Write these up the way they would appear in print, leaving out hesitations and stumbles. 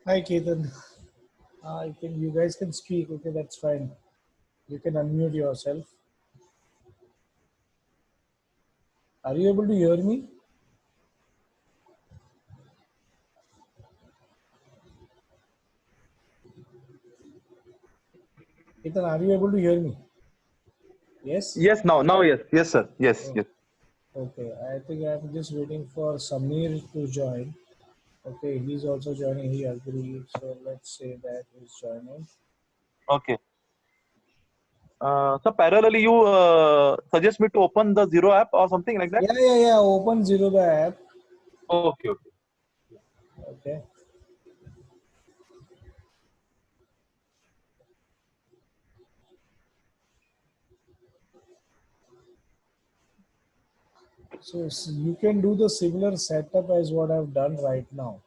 Hi, Ketan. I think you guys can speak. Okay, that's fine. You can unmute yourself. Are you able to hear me? Ketan, are you able to hear me? Yes? Yes, now, yes, yes, sir. Yes, Oh, yes. okay. I think I'm just waiting for Samir to join. Okay, he's also joining. He agreed. So let's say that he's joining. Okay. So parallelly, you suggest me to open the Zero app or something like that? Yeah. Open Zero the app. Okay, okay. Okay. So you can do the similar setup as what I've done right now.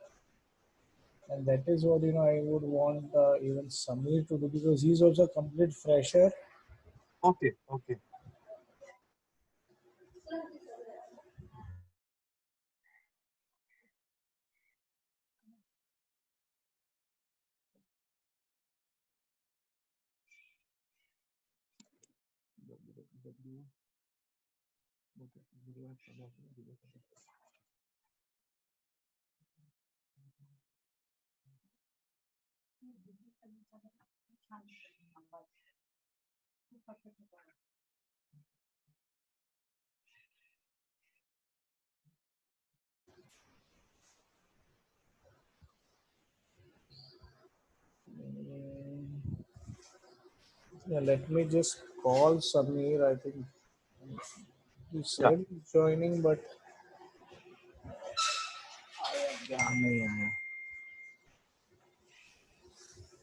And that is what I would want even Samir to do because he's also a complete fresher. Okay, okay. Yeah, let me just call Samir. I think he Yeah. said he's joining, but yeah.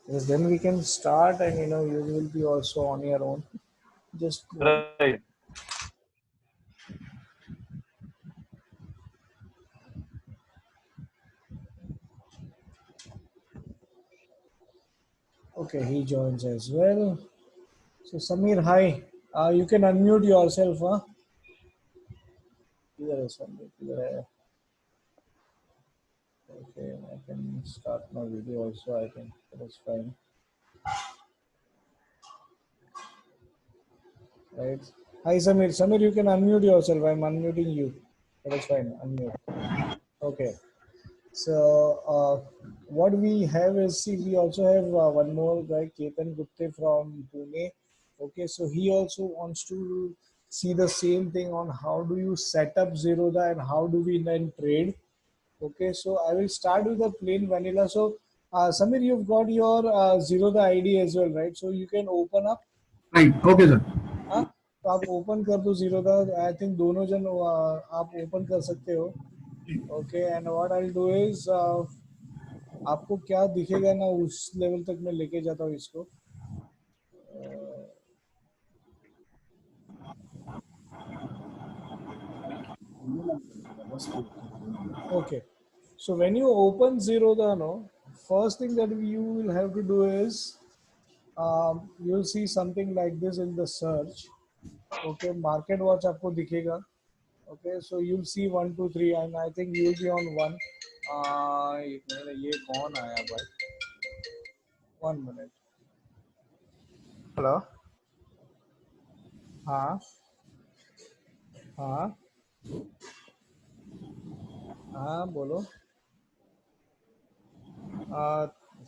Because then we can start, and you will be also on your own. Just Right. okay, he joins as well. So Samir, hi. You can unmute yourself, huh? किधर है Samir? किधर है? Okay, I can start my video also. I think that's fine, right? Hi Samir. Samir, you can unmute yourself. I'm unmuting you. That's fine. Unmute. Okay. So what we have is, see, we also have one more guy, Ketan Gupte from Pune. Okay, so he also wants to see the same thing on how do you set up Zerodha and how do we then trade. Okay, so I will start with the plain vanilla. So Samir, you've got your Zerodha ID as well, right? So you can open up. Right. Okay, sir. हाँ तो आप open कर दो Zerodha. I think दोनों जन आप open कर सकते हो. Okay and what I will do is आपको क्या दिखेगा ना उस लेवल तक मैं लेके जाता हूँ इसको. Okay, so when you open Zerodha, no, first thing that you will have to do is you'll see something like this in the search. Okay, market watch आपको दिखेगा. Okay, so you'll see 1 2 3 and I think you'll be on 1. एक minute, ये कौन आया भाई? 1 minute. Hello. हाँ हाँ हाँ બોલો.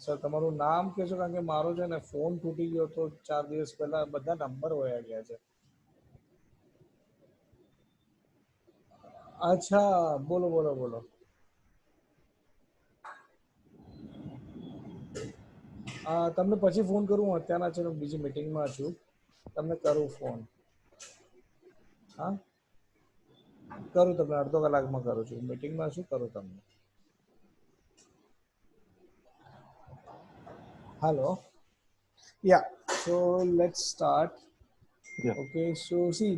સર તમારું નામ કહેશો કારણ કે મારો છે ને ફોન તૂટી ગયો તો 4 દિવસ પહેલા બધા નંબર વયા ગયા છે. અચ્છા બોલો બોલો બોલો. તમને પછી ફોન કરું, હું અત્યારના છે ને બીજી મીટિંગમાં છું, તમને કરું ફોન. હા, કરું તમને અડધો કલાકમાં કરું છું, મીટિંગમાં છું, કરું તમને. Hello. Yeah, so let's start. Yeah. Okay, so see,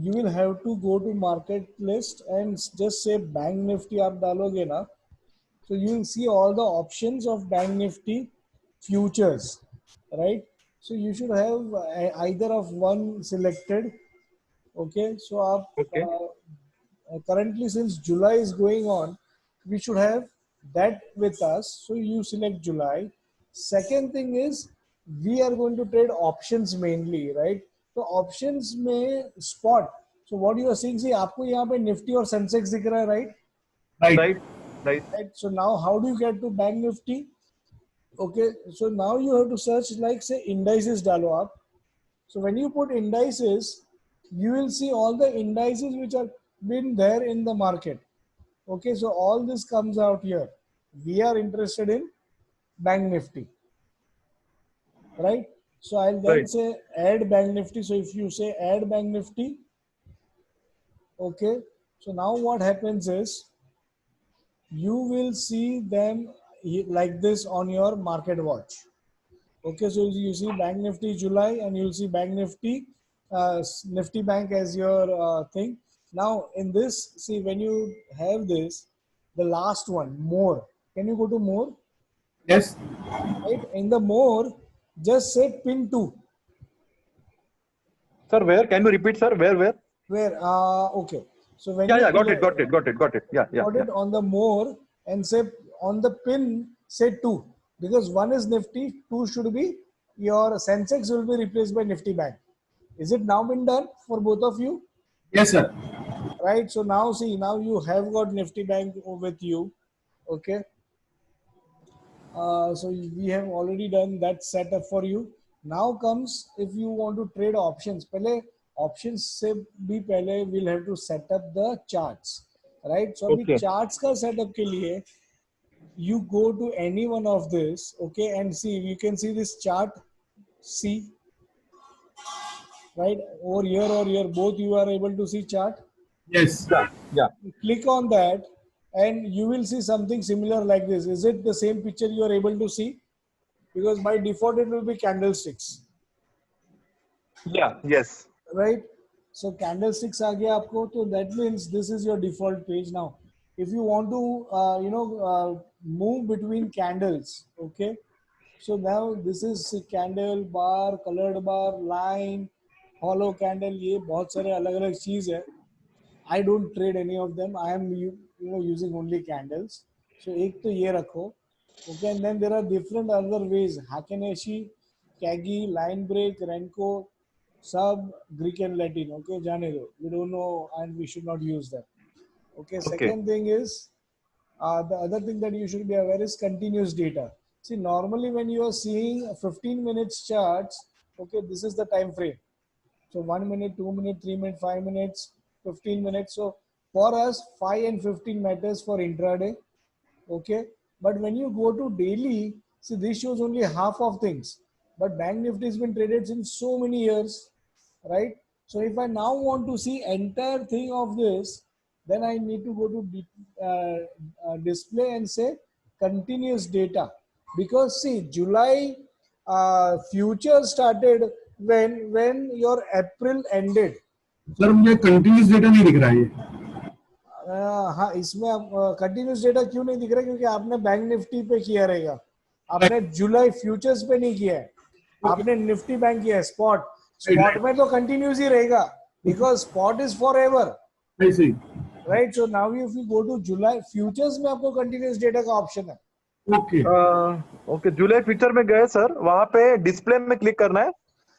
you will have to go to market list and just say Bank Nifty आप डालोगे ना, so you will see all the options of Bank Nifty futures, right? So you should have either of one selected. Okay, so आप Okay. currently since July is going on, we should have that with us. So you select July. Second thing is we are going to trade options mainly, right? So options में spot. So what you are seeing, see आपको यहाँ पे Nifty और Sensex दिख रहा है, right? Right. Right. Right. Right. So now how do you get to Bank Nifty? Okay. So now you have to search like say indices डालो आप. So when you put indices, you will see all the indices which are been there in the market. Okay, so all this comes out here. We are interested in Bank Nifty, right? So I'll then Right. say add Bank Nifty. So if you say add Bank Nifty, okay, so now what happens is you will see them like this on your market watch. Okay, so you see Bank Nifty July and you'll see Bank Nifty, Nifty Bank as your thing. Now in this, see when you have this, the last one, more. Can you go to more? Yes. Right? In the more, just say pin 2. Sir, where? Can you repeat, sir? Where? Where? Okay. So when Yeah, you yeah, got it. Yeah, yeah, got yeah. it on the more and say on the pin, say 2. Because one is Nifty, 2 should be your Sensex will be replaced by Nifty Bank. Is it now been done for both of you? Yes, sir. Right. So now see, now you have got Nifty Bank with you. Okay. So we have already done that setup for you. Now comes if you want to trade options. पहले options से भी पहले we'll have to set up the charts. Right. So अभी Okay. charts का setup के लिए you go to any one of this. Okay. And see, you can see this chart. See. Right. Over here or here, both you are able to see chart. Yes. Yeah, yeah. Click on that and you will see something similar like this. Is it the same picture you are able to see? Because by default it will be candlesticks, Yeah, yes. right? So candlesticks आ गया आपको, so that means this is your default page now. If you want to move between candles, okay, so now this is candle bar, colored bar, line, hollow candle, ये बहुत सारे अलग अलग चीज है. I don't trade any of them. I am using only candles. So एक तो ये रखो. Okay, and then there are different other ways. Hakeneshi, Kagi, Line Break, Renko, Sub, Greek and Latin. Okay, जाने दो. We don't know and we should not use them. Okay, Okay. second thing is the other thing that you should be aware is continuous data. See, normally when you are seeing 15 minutes charts, okay, this is the time frame. So 1 minute, 2 minutes, 3 minutes, 5 minutes, 15 minutes. So for us, 5 and 15 matters for intraday. Okay. But when you go to daily, see this shows only half of things. But Bank Nifty has been traded since so many years, right? So if I now want to see entire thing of this, then I need to go to display and say continuous data. Because see, July future started when your April ended. Sir मुझे continuous data नहीं दिख रहा है ये. हाँ, इसमें continuous data क्यों नहीं दिख रहा है? क्योंकि आपने बैंक निफ्टी पे किया रहेगा, आपने जुलाई फ्यूचर्स पे नहीं किया है, आपने निफ्टी बैंक किया है. स्पॉट में तो कंटिन्यूस ही रहेगा, because spot is forever, I see. Right? So now if you go to July futures में आपको कंटिन्यूस डेटा का ऑप्शन है. Okay. ओके, जुलाई फ्यूचर में गए सर, वहां पे डिस्प्ले में क्लिक करना है.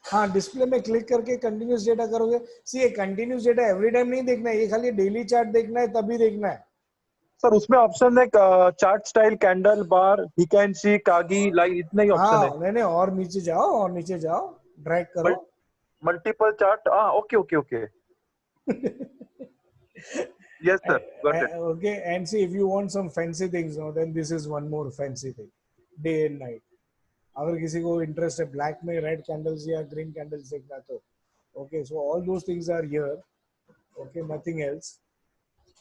हाँ, डिस्प्ले में क्लिक करके कंटिन्यूस डेटा करोगे. सी ये कंटिन्यूस डेटा एवरी टाइम नहीं देखना है, ये खाली डेली चार्ट देखना है, तभी देखना है. सर उसमें ऑप्शन है चार्ट स्टाइल, कैंडल, बार, हिकैंशी, कागी, लाइन, इतने ही ऑप्शन है. हाँ, नहीं और नीचे जाओ, और नीचे जाओ, ड्रैग करो. Multiple chart. Okay okay okay. Yes, sir. Got it. Okay, and see if you want some fancy things, no, then this is one more fancy thing, day and night. अगर किसी को इंटरेस्ट है black में red candles या green candles देखना तो okay, so all those things are here. Okay, nothing else.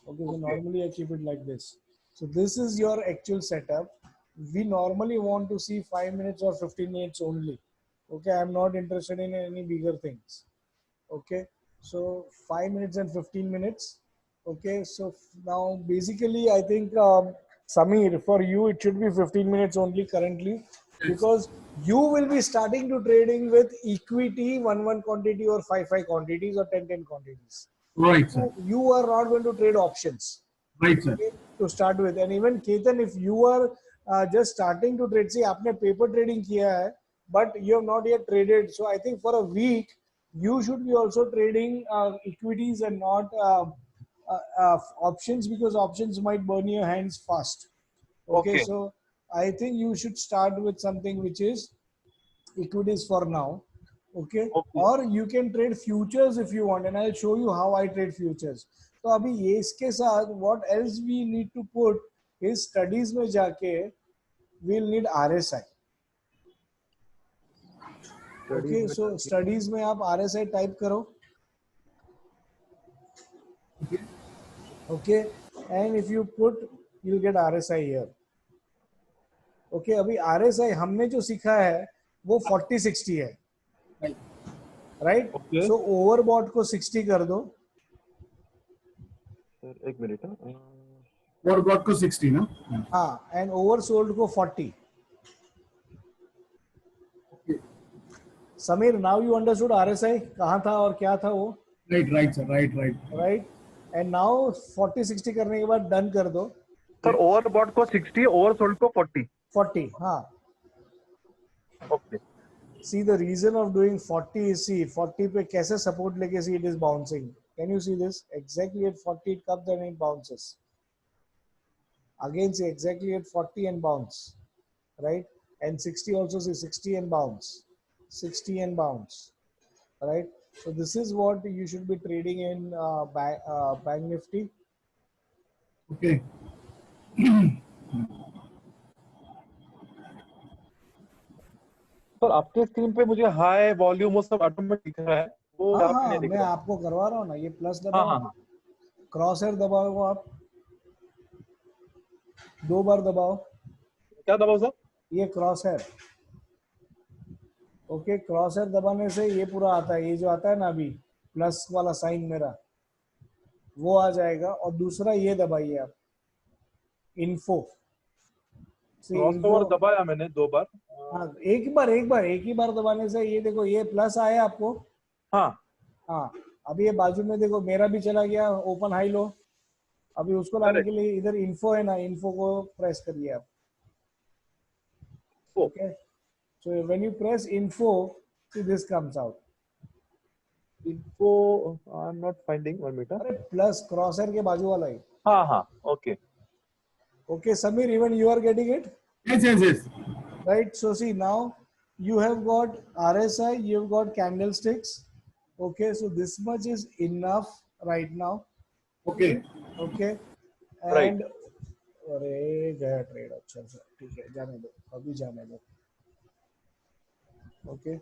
Okay, so Okay. normally I keep it like this. So this is your actual setup. We normally want to see 5 minutes or 15 minutes only. Okay, I'm not interested in any bigger things. Okay, so 5 minutes and 15 minutes. Okay, so now basically I think Samir, for you it should be 15 minutes only currently, Yes. because you will be starting to trading with equity 1 quantity or 5 quantities or 10 quantities. Right, sir. You are not going to trade options, Right, sir. okay, to start with. And even Ketan, if you are just starting to trade, see आपने paper trading किया है but you have not yet traded, so I think for a week you should be also trading equities and not options, because options might burn your hands fast. Okay, Okay. so I think you should start with something which is equities for now. Okay, Okay. or you can trade futures if you want, and I'll show you how I trade futures. तो अभी ये इसके साथ what else we need to put is studies में जाके we'll need RSI. Studies Okay, में so जाके- studies में आप RSI टाइप करो. Okay, and if you put, you'll get RSI here. Okay, अभी RSI हमने जो सीखा है वो 40-60 है, Right. right? Okay. So overbought को 60 कर दो. सर एक मिनट और गॉड को 60 ना. हाँ, and oversold को 40. Okay. Sameer, now you understood RSI कहाँ था और क्या था वो, Right, right, sir. Right, right. right? And now 40-60 करने के बाद डन कर दो. सर ओवरबॉट को 60, ओवरसोल्ड को 40. 40, हाँ. Okay. See, the reason of doing 40 is, see 40 पे कैसे support लेके see it is bouncing. Can you see this? Exactly at 40 it comes and it bounces. Again see exactly at 40 and bounce, right? And 60 also, see 60 and bounce, 60 and bounce, right? So this is what you should be trading in Bank Nifty. Okay. Sir आपके screen पे मुझे high volume वो सब automatic दिख रहा है, वो हाँ यहाँ पे हाँ, नहीं दिख मैं रहा है. आपको करवा रहा हूँ ना, ये प्लस हाँ दबाओ, हाँ. क्रॉस हेयर दबाओ आप, 2 बार दबाओ, क्या दबाओ सर? ये cross hair. Okay, cross hair दबाने से ये पूरा आता है, ये जो आता है ना अभी प्लस वाला साइन मेरा, वो आ जाएगा. और दूसरा ये दबाइए आप, इन्फो से, इन्फो. क्रॉसओवर दबाया मैंने 2 बार. हाँ, एक ही बार दबाने से ये देखो ये प्लस आया आपको. हाँ. हाँ, अभी ये बाजू में देखो मेरा भी चला गया ओपन हाई लो. अभी उसको लाने Correct. के लिए इधर इन्फो है ना, इन्फो को प्रेस करिए आप. Oh. Okay, so when you press info, see this comes out. Info I am not finding, 1 minute. अरे प्लस क्रॉस हेयर के बाजू वाला ही. हाँ हाँ. Okay. Okay, Samir, even you are getting it, Yes, yes, yes. right? So see now you have got RSI, you have got candlesticks. Okay, so this much is enough right now. Okay. Okay, Right. and अरे गया trade. अच्छा अच्छा, ठीक है, जाने दो, अभी जाने दो. Okay,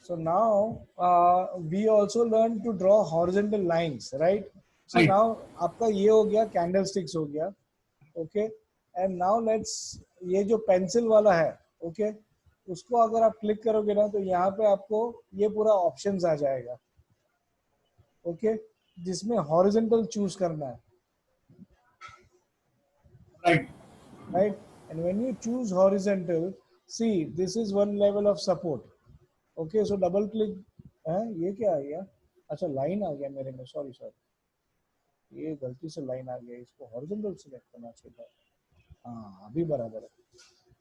so now we also learn to draw horizontal lines, right? So Right. now आपका ये हो गया, candlesticks हो गया. Okay, and now let's, ये जो पेंसिल वाला है, okay, उसको अगर आप क्लिक करोगे ना तो यहाँ पे आपको ये पूरा ऑप्शंस आ जाएगा. Okay, जिसमें horizontal चूज करना है, Right. right? And when you choose horizontal, see this is one level of support. Okay, so double click है, ये क्या आ गया? अच्छा लाइन आ गया मेरे में, सॉरी सॉरी, ये गलती से लाइन आ गया, इसको हॉरिजॉन्टल सिलेक्ट करना चाहिए था. हाँ, अभी बराबर है.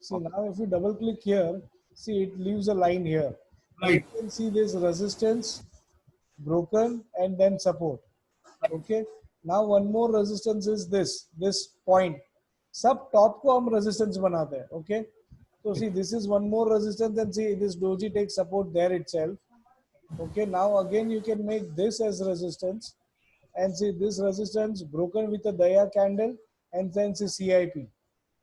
See now if you double click here, see it leaves a line here. And you Right. can see this resistance broken and then support. Okay, now one more resistance is this point. सब top को हम resistance बनाते हैं. Okay, so see this is one more resistance, and see this doji takes support there itself. Okay, now again you can make this as resistance, and see this resistance broken with a Daya candle, and then see CIP.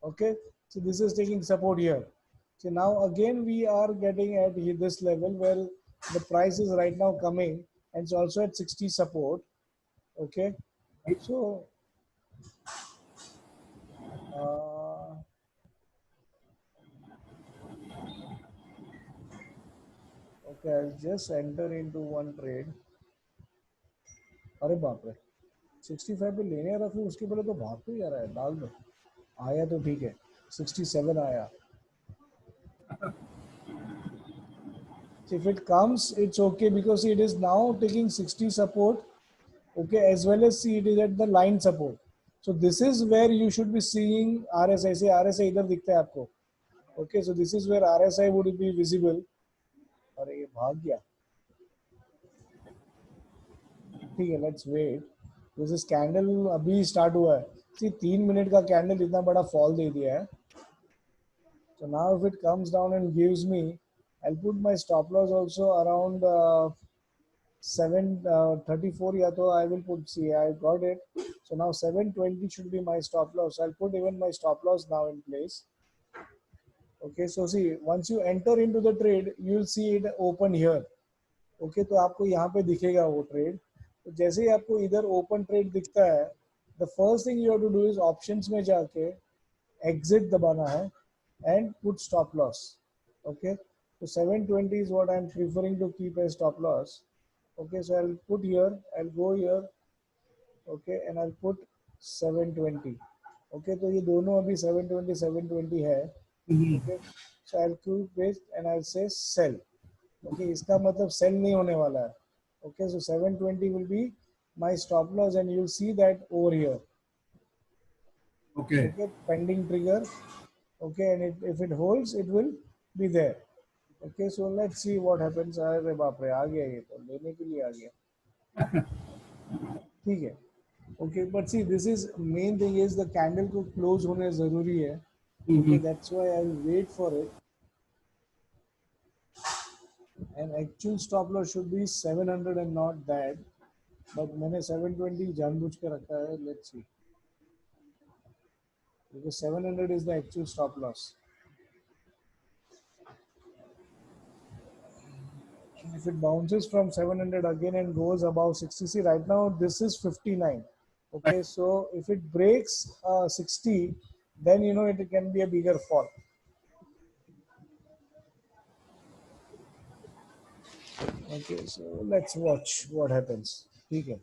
Okay, so this is taking support here. So now again we are getting at this level where the price is right now coming, and it's also at 60 support. Okay, so okay, I'll just enter into one trade. अरे बाप रे, 65 पे लेने आ रहा, फिर उसके पहले तो भाग तो जा रहा है, डाल दो। आया तो ठीक है, 67 आया। So if it comes, it's okay because it is now taking 60 support, okay, as well as see it is at the line support. So this is where you should be seeing RSI. से RSI इधर दिखता है आपको, okay, so this is where RSI would be visible. अरे ये भाग गया, ठीक है, let's wait. This is candle अभी start हुआ है, see 3 मिनट का candle इतना बड़ा fall दे दिया है. So now if it comes down and gives me, I'll put my stop loss also around 734. Yeah, so I will put, see, I got it. So now 720 should be my stop loss. I'll put even my stop loss now in place. Okay, so see, once you enter into the trade, you'll see it open here. Okay, तो आपको यहाँ पे दिखेगा वो trade. तो जैसे ही आपको इधर open trade दिखता है, the first thing you have to do is options में जाके exit दबाना है and put stop loss. Okay, so 720 is what I'm preferring to keep as stop loss. Okay, so I'll put here, I'll go here, okay, and I'll put 720. Okay, तो ये दोनों अभी 720 है. Okay, so I'll keep this and I'll say sell. Okay, इसका मतलब sell नहीं होने वाला है. Okay, so 720 will be my stop loss and you'll see that over here. Okay. Okay, pending trigger. Okay, and if it holds, it will be there. Okay, so let's see what happens. अरे बाप रे, आ गया ये तो, लेने के लिए आ गया. ठीक है. Okay, but see, this is main thing is the candle को close होने जरूरी है. Okay, that's why I'll wait for it. And actual stop loss should be 700 and not that. But मैंने 720 जानबूझ के रखा है. Let's see. Because 700 is the actual stop loss. If it bounces from 700 again and goes above 60, see right now this is 59. Okay, so if it breaks 60, then you know it can be a bigger fall. Okay, so let's watch what happens. ठीक है,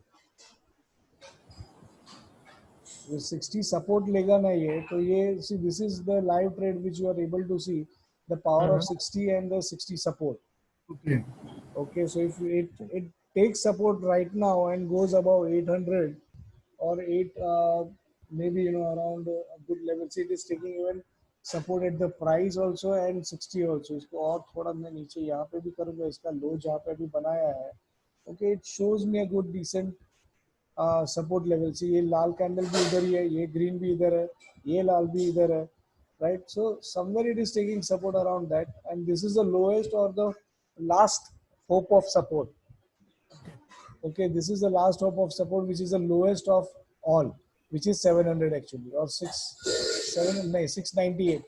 ये 60 support लेगा ना ये, तो ये see this is the live trade which you are able to see the power of 60 and the 60 support. Okay. Okay, so if it takes support right now and goes above 800 or 8 maybe you know around a good level, see it is taking even support at the price also and 60 also. इसको और थोड़ा मैं नीचे यहाँ पे भी करूँगा, इसका लो जहाँ पे भी बनाया है. Okay, it shows me a good decent support level. See ये लाल कैंडल भी इधर ही है, ये ग्रीन भी इधर है, ये लाल भी इधर है, right? So somewhere it is taking support around that, and this is the lowest or the last hope of support. Okay, this is the last hope of support, which is the lowest of all, which is 700 actually, or 698,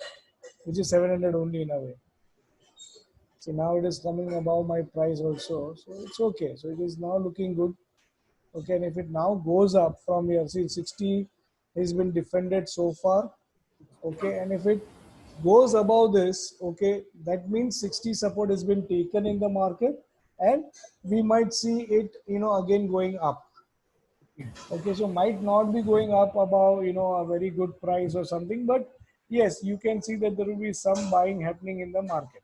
which is 700 only in a way. See now it is coming above my price also, so it's okay. So it is now looking good. Okay, and if it now goes up from here, see 60 has been defended so far. Okay, and if it goes above this, okay, that means 60 support has been taken in the market, and we might see it, you know, again going up. Okay, so might not be going up above, you know, a very good price or something, but yes, you can see that there will be some buying happening in the market.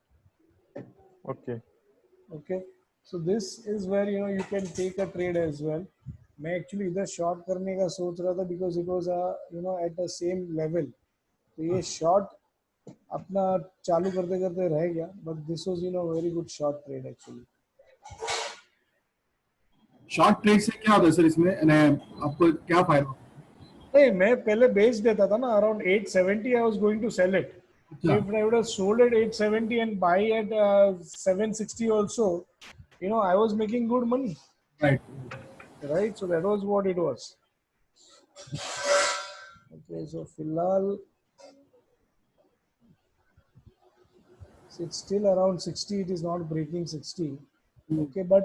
Okay. Okay, so this is where you know you can take a trade as well. मैं actually इधर short करने का सोच रहा था because it was you know at the same level. तो ये short अपना चालू करते करते रह गया, but this was you know very good short trade actually. Short trade से क्या होता है सर इसमें, आपको क्या फायदा? नहीं, मैं पहले बेच देता था ना, around 870 I was going to sell it. So if I would have sold at 870 and buy at 760 also, you know, I was making good money. Right. Right, so that was what it was. Okay, so फिलहाल it's still around 60. It is not breaking 60. Okay, but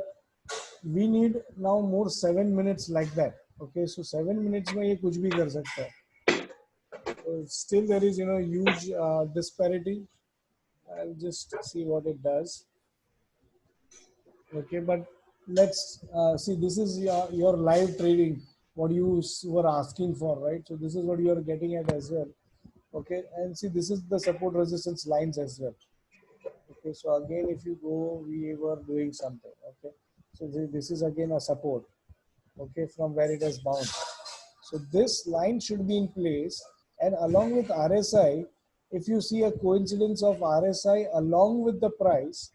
we need now more 7 minutes like that. Okay, so 7 minutes में ये कुछ भी कर सकता है. So still there is huge disparity. I'll just see what it does. Okay, but let's see. This is your live trading. What you were asking for, right? So this is what you are getting at as well. Okay, and see, this is the support resistance lines as well. Okay, so again, if you go, we were doing something. Okay, so this is again a support. Okay, from where it has bounced. So this line should be in place, and along with RSI, if you see a coincidence of RSI along with the price,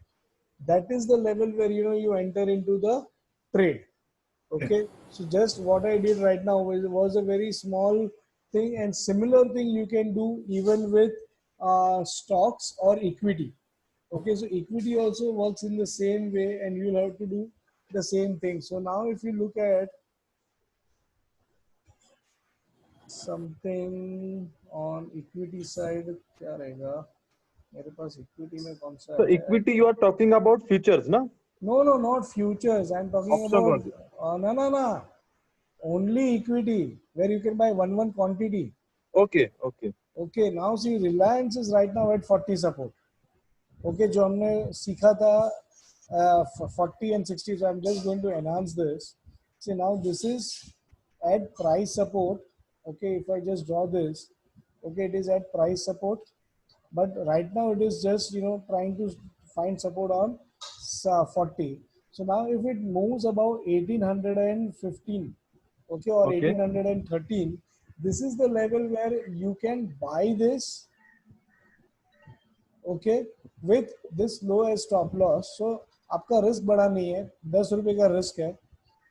that is the level where you enter into the trade. Okay, so just what I did right now was a very small thing, and similar thing you can do even with stocks or equity. Okay, so equity also works in the same way, and you'll have to do the same thing. So now if you look at something on equity side, क्या रहेगा? मेरे पास equity में कौन सा So है? equity, you are talking about futures, na? No, not futures. I'm talking Option about one. no. Only equity where you can buy one quantity. Okay, okay. Okay, now see Reliance is right now at 40 support. Okay, जो हमने सीखा था 40 and 60. So I'm just going to enhance this. See, now this is at price support. Okay, if I just draw this, okay, it is at price support, but right now it is just trying to find support on 40. So now if it moves about 1815, okay, or Okay. 1813, this is the level where you can buy this, okay, with this low as stop loss. So आपका risk बड़ा नहीं है, 10 रुपए का risk है.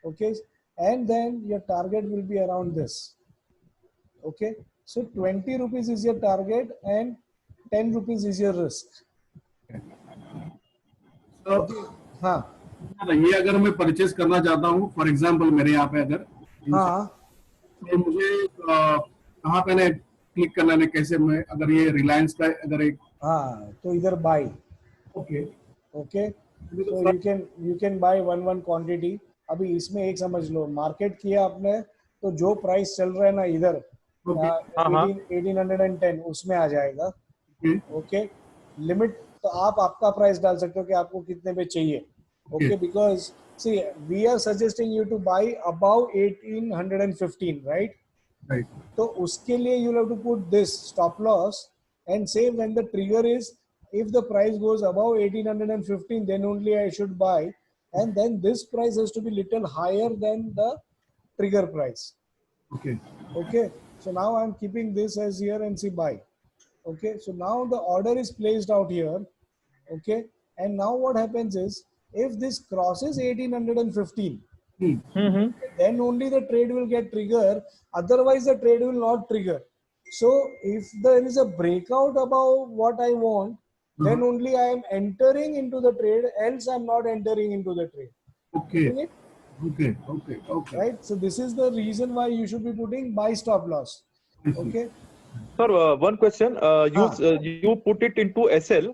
Okay, and then your target will be around this. Okay, so 20 rupees is your target and 10 rupees is your risk. तो हाँ ये अगर मैं परचेज करना चाहता हूँ, फॉर एग्जांपल मेरे यहाँ पे अगर हाँ तो मुझे कहाँ पे ने क्लिक करना है, कैसे मैं अगर ये रिलायंस का अगर एक हाँ, तो इधर buy. Okay okay, so you can buy one quantity. अभी इसमें एक समझ लो, मार्केट किया आपने तो जो प्राइस चल रहा है ना इधर हाँ. 1810 उसमें आ जाएगा. ओके, लिमिट तो आप आपका प्राइस डाल सकते हो कि आपको कितने पे चाहिए. Okay, because see we are suggesting you to buy about 1815, right? Right. तो उसके लिए you have to put this stop loss and say when the trigger is, if the price goes above 1815, then only I should buy, and then this price has to be little higher than the trigger price. Okay. Okay, so now I'm keeping this as here and see buy. Okay, so now the order is placed out here. Okay, and now what happens is if this crosses 1815, then only the trade will get trigger, otherwise the trade will not trigger. So if there is a breakout above what I want, then only I am entering into the trade, else I'm not entering into the trade. Okay. Getting it? Okay. Okay. Okay. Right, so this is the reason why you should be putting buy stop loss. Okay. Sir, one question. You put it into SL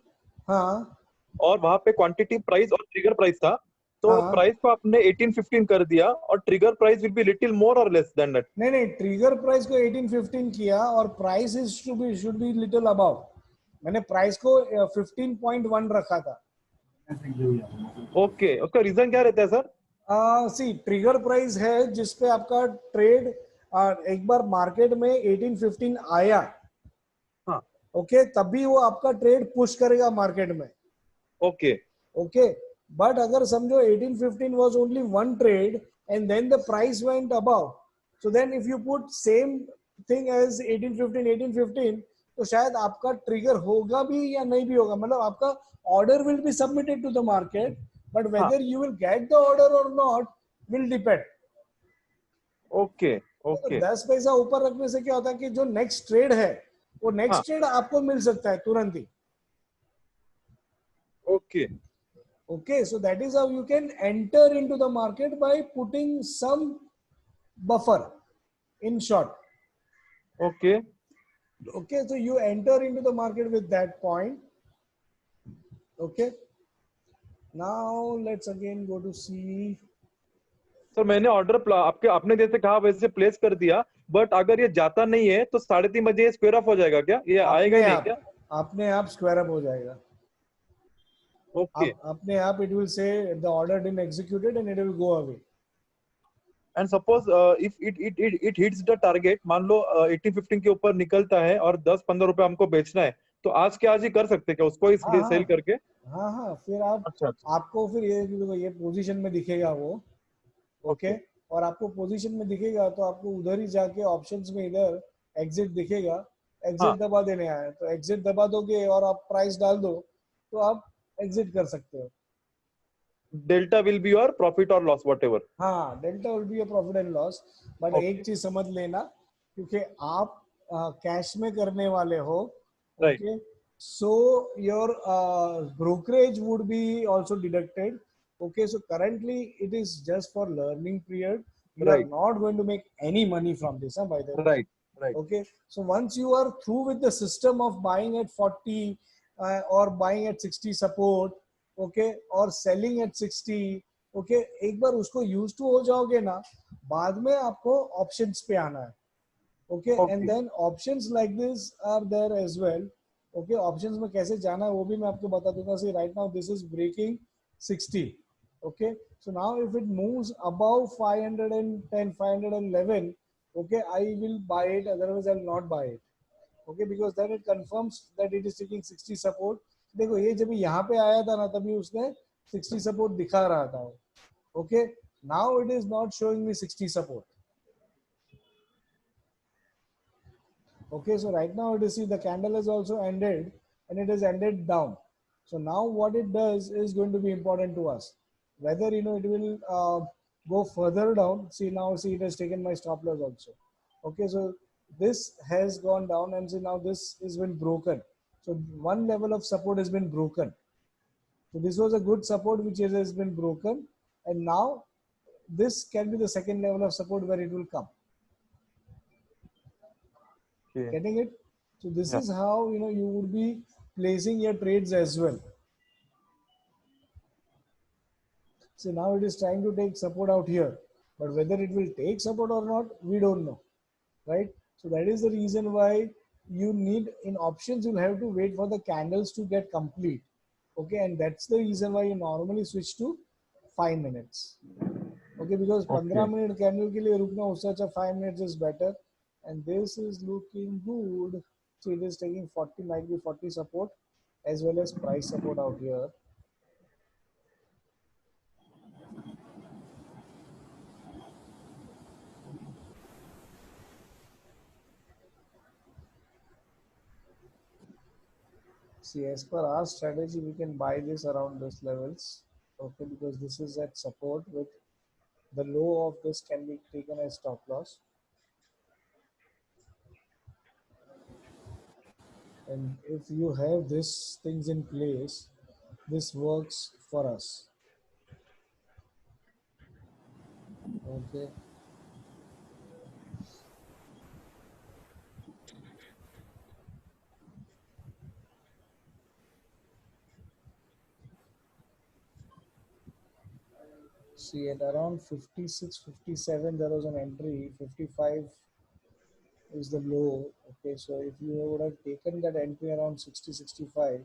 हाँ और वहाँ पे quantity price और trigger price था, तो price को आपने 1815 कर दिया और trigger price will be little more और लेस देन दैट. नहीं, ट्रिगर प्राइस को 1815 किया और price is should be little above. मैंने प्राइस को 15.1 रखा था. ओके, उसका रीजन क्या रहता है सर? सी ट्रिगर प्राइस है जिसपे आपका ट्रेड एक बार मार्केट में 1815 आया, हाँ, ओके, तभी वो आपका ट्रेड पुश करेगा मार्केट में. ओके, ओके, बट अगर समझो 1815 was only one trade and then the price went above, so then if you put same thing as 1815 तो शायद आपका ट्रिगर होगा भी या नहीं भी होगा. मतलब आपका order will be submitted to the market, but whether you will get the order or not will depend. Okay, okay. 10 पैसा ऊपर रखने से क्या होता है कि जो नेक्स्ट ट्रेड है वो नेक्स्ट ट्रेड आपको मिल सकता है तुरंत ही. Okay. Okay, so that is how you can enter into the market by putting some buffer, in short. Okay. Okay, so you enter into the market with that point. Okay. Now let's again go to see. Sir मैंने order आपके आपने जैसे कहा वैसे place कर दिया, but अगर ये जाता नहीं है तो 3:30 बजे ये स्क्वायर ऑफ हो जाएगा क्या? ये आएगा ही नहीं क्या? अपने आप स्क्वायर अप हो जाएगा. ओके. अपने आप it will say the order didn't executed and it will go away. And suppose if it hits the target, मान लो 1815 के ऊपर निकलता है और 10-15 रुपए हमको बेचना है, तो आज के आज ही कर सकते हैं क्या उसको ही हाँ हाँ सेल करके? हाँ, फिर आप अच्छा अच्छा. आपको फिर ये पोजीशन में दिखेगा वो. ओके. ओके. और आपको पोजीशन में दिखेगा तो आपको उधर ही जाके ऑप्शंस में इधर एग्जिट दिखेगा. हाँ. एग्जिट दबा देने आया तो एग्जिट दबा दोगे और आप प्राइस डाल दो तो आप एग्जिट कर सकते हो. Delta will be your profit और लॉस वॉट एवर. हाँ, delta will be a profit and loss. But okay. एक चीज समझ लेना, क्योंकि आप कैश में करने वाले हो. Right. Okay. So your brokerage would be also deducted. Okay, so currently it is just for learning period. You are right. not going to make any money from this, by the way. Right. Right. Okay, so once you are through with the system of buying at 40 or buying at 60 support, okay, or selling at 60, okay, एक बार उसको used to हो जाओगे ना, बाद में आपको options पे आना है. Okay, and okay. then options like this are there as well. Okay, options में कैसे जाना है वो भी मैं आपको बता दूंगा. See, right now this is breaking 60. Okay, so now if it moves above 510, 511, okay, I will buy it, otherwise I will not buy it. Okay, because then it confirms that it is taking 60 support. देखो ये जब यहाँ पे आया था ना तभी उसने 60 support दिखा रहा था. Okay, now it is not showing me 60 support. Okay, so right now it is, see, the candle has also ended and it has ended down. So now what it does is going to be important to us. Whether it will go further down. See, now see, it has taken my stop loss also. Okay, so this has gone down and see now this has been broken. So one level of support has been broken. So this was a good support which has been broken, and now this can be the second level of support where it will come. Getting it? So this is how you would be placing your trades as well. So now it is trying to take support out here, but whether it will take support or not, we don't know, right? So that is the reason why you need, in options you'll have to wait for the candles to get complete. Okay, and that's the reason why you normally switch to 5 minutes. Okay, because 15 minute candle के लिए रुकना उससे अच्छा 5 minutes is better. And this is looking good. So it is taking 40, might be 40 support as well as price support out here. See, as per our strategy, we can buy this around this levels. Okay, because this is at support with the low of this can be taken as stop loss. And if you have these things in place, this works for us. Okay. See, at around 56, 57, there was an entry. 55 is the low. Okay, so if you would have taken that entry around 60, 65,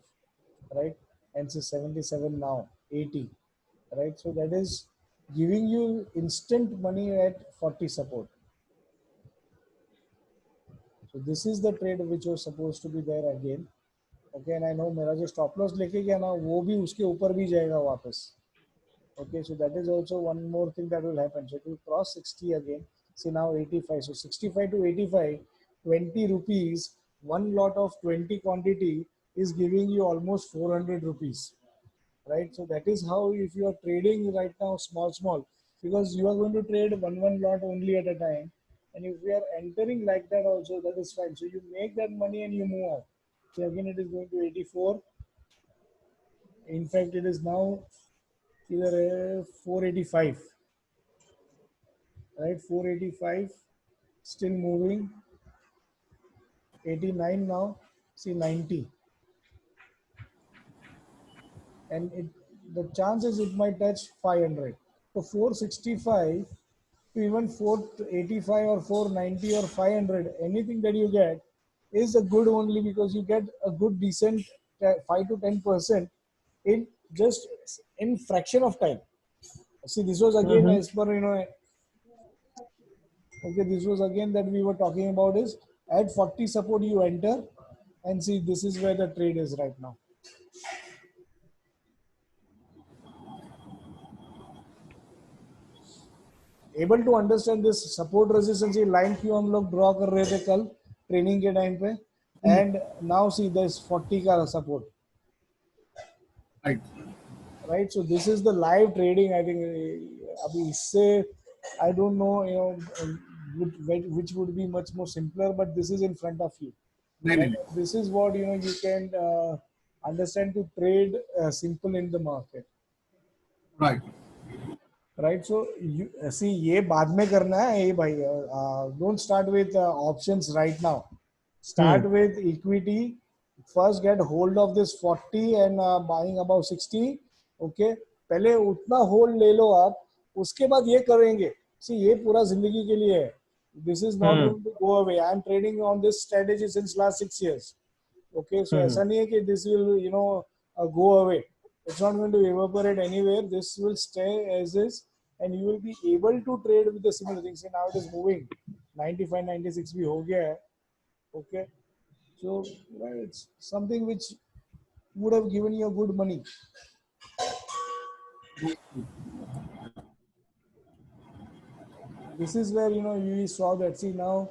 right, and say 77 now, 80, right, so that is giving you instant money at 40 support. So this is the trade which was supposed to be there again. Okay, and I know मेरा जो stop loss लेके गया ना वो भी उसके ऊपर भी जाएगा वापस. Okay, so that is also one more thing that will happen. So it will cross 60 again. See now 85. So 65 to 85, 20 rupees, one lot of 20 quantity is giving you almost 400 rupees. Right? So that is how, if you are trading right now small, because you are going to trade one lot only at a time. And if we are entering like that also, that is fine. So you make that money and you move out. So again, it is going to 84. In fact, it is now either 485, right? 485, still moving. 89 now. See 90. and the chances it might touch 500. So 465 to even 485 or 490 or 500, anything that you get is a good only because you get a good decent 5 to 10% in just in fraction of time. See, this was again as per okay, this was again that we were talking about is at 40 support you enter, and see this is where the trade is right now. Able to understand this support resistance line क्यों हम लोग draw कर रहे थे कल training के time पे, and now see there's 40 का support, Right. right? So this is the live trading. I think अभी इससे I don't know, which would be much more simpler, but this is in front of you. नहीं Right? नहीं This is what you can understand to trade simple in the market. Right. Right, so you see ये बाद में करना है ये भाई. Don't start with options right now. Start with equity. First get hold of this 40 and buying above 60. Okay, पहले उतना hold ले लो आप, उसके बाद ये करेंगे. See ये पूरा जिंदगी के लिए है. This is not going to go away. I am trading on this strategy since last 6 years. Okay, so ऐसा नहीं है कि this will go away. It's not going to evaporate anywhere. This will stay as is, and you will be able to trade with the similar things. See, now it is moving 95 96 भी हो गया है. Okay, so it's something which would have given you good money. This is where you saw that. See now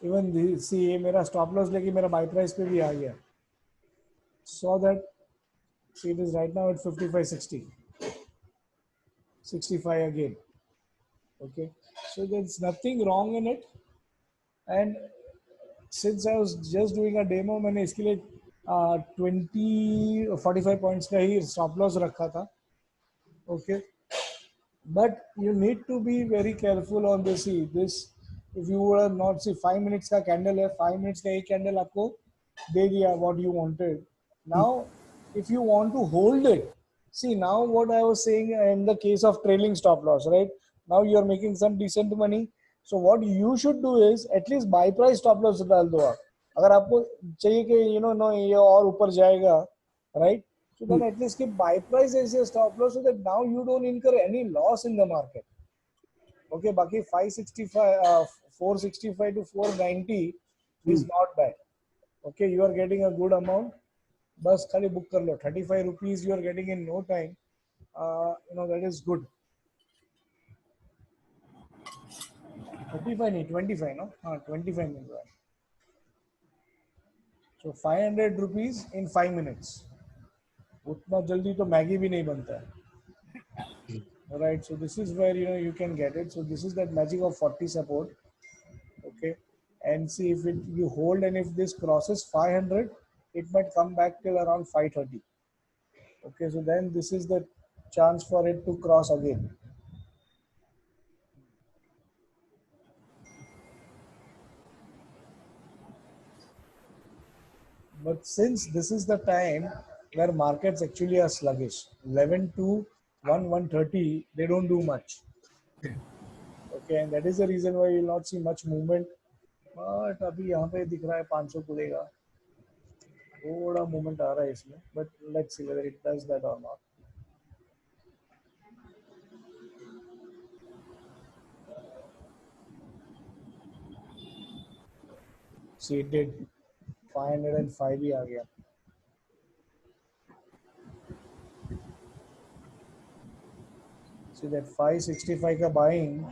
even see ये मेरा stop loss लेके मेरा buy price पे भी आ गया. Saw that. See it is right now at 55.60, 65 again. Okay, so there's nothing wrong in it, and since I was just doing a demo, मैंने इसके लिए 45 points का ही stop loss रखा था. Okay, but you need to be very careful on this. See this, if you would have not, see 5 minutes का candle है, 5 minutes का एक candle आपको दे दिया what you wanted. Now if you want to hold it, see now what I was saying in the case of trailing stop loss, right? Now you are making some decent money. So what you should do is at least buy price stop loss डाल दो आप. अगर आपको चाहिए कि no ये और ऊपर जाएगा, right? So then at least keep buy price as your stop loss so that now you don't incur any loss in the market. Okay, बाकी 565, 465 to 490 is not bad. Okay, you are getting a good amount. बस खाली book कर लो. 35 rupees you are getting in no time. That is good. 35 नहीं 25 no? 25 मिल रहा है. So 500 rupees in 5 minutes. उतना जल्दी तो मैगी भी नहीं बनता है. Right, so this is where you can get it. So this is that magic of 40 support. Okay, and see if you hold, and if this crosses 500, it might come back till around 530. Okay, so then this is the chance for it to cross again. But since this is the time where markets actually are sluggish, 11 to 130, they don't do much. Okay, and that is the reason why you will not see much movement. But अभी यहाँ पे दिख रहा है 500 खुलेगा, थोड़ा movement आ रहा है इसमें. But let's see whether it does that or not. See it did. 505 ही आ गया. See that 565 का buying,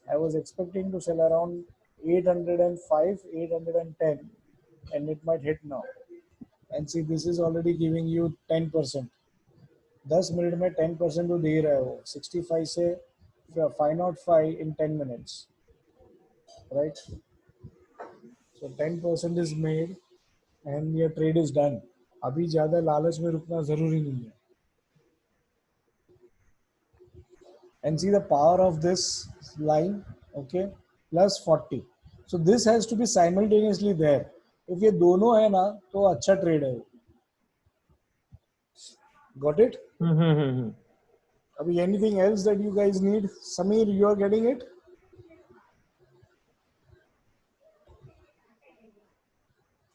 I was expecting to sell around 805, 810, and it might hit now. And see this is already giving you 10%. 10 minute में 10% तो दे रहा है वो. 65 से 505 in 10 minutes, right? So 10% is made and your trade is done. अभी ज़्यादा लालच में रुकना ज़रूरी नहीं है. And see the power of this line, okay, plus 40. So this has to be simultaneously there. If ये दोनों है ना तो अच्छा trade है. Got it? Hmm. Abhi, anything else that you guys need? Samir, you are getting it?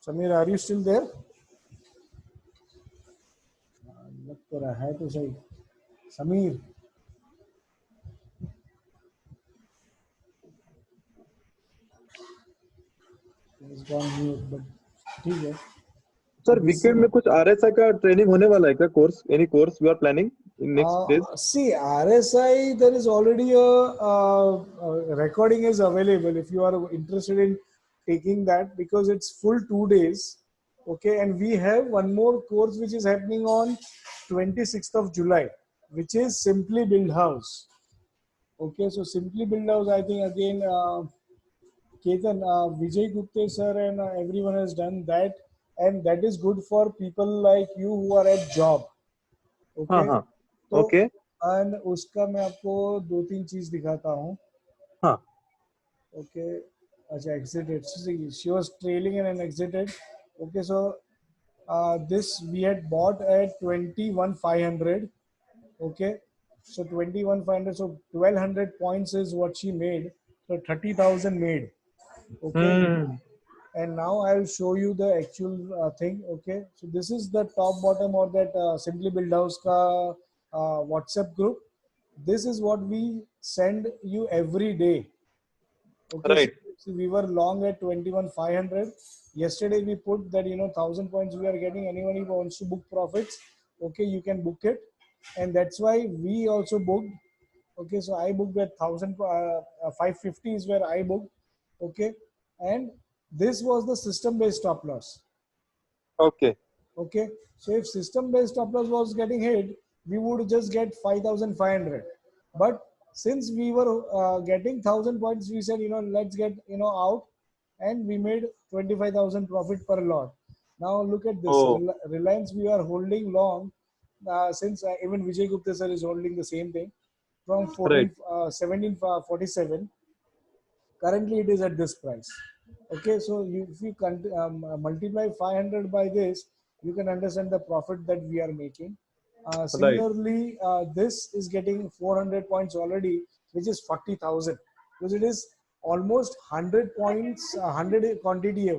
Samir, are you still there? लग तो रहा है तो सही. Samir, he's gone mute, but ठीक है. सर This वीकेंड में कुछ आरएसआई का ट्रेनिंग होने वाला है क्या? Course, any course you are planning in next days? see RSI, there is already a recording is available if you are interested in taking that, because it's full 2 days. Okay, and we have one more course which is happening on 26th of July, which is Simply Build House. Okay, so Simply Build House, I think again, Ketan, Vijay Gupte sir and everyone has done that, and that is good for people like you who are at job. हाँ Okay, हाँ. तो okay. And उसका मैं आपको दो तीन चीज दिखाता हूँ. हाँ. ओके, अच्छा exited. She was trailing and exited. Okay, so this we had bought at 21,500. Okay, so 21,500, so 1,200 points is what she made, so 30,000 made. Okay, hmm. and now I'll show you the actual thing. Okay, so this is the top bottom or that Simply Build House ka WhatsApp group. This is what we send you every day. Okay, Right. so we were long at 21,500. Yesterday we put that 1,000 points we are getting. Anyone who wants to book profits, okay, you can book it, and that's why we also booked. Okay, so I booked at 550 is where I booked. Okay, and this was the system-based stop loss. Okay. Okay, so if system-based stop loss was getting hit, we would just get 5,500. But since we were getting 1,000 points, we said, let's get out, and we made 25,000 profit per lot. Now look at this. Oh. Reliance we are holding long, since even Vijay Gupta sir is holding the same thing from right. 1747. Currently it is at this price. Okay, so if you multiply 500 by this, you can understand the profit that we are making. Right. Similarly, this is getting 400 points already, which is 40,000, because it is almost 100 points, 100 quantity.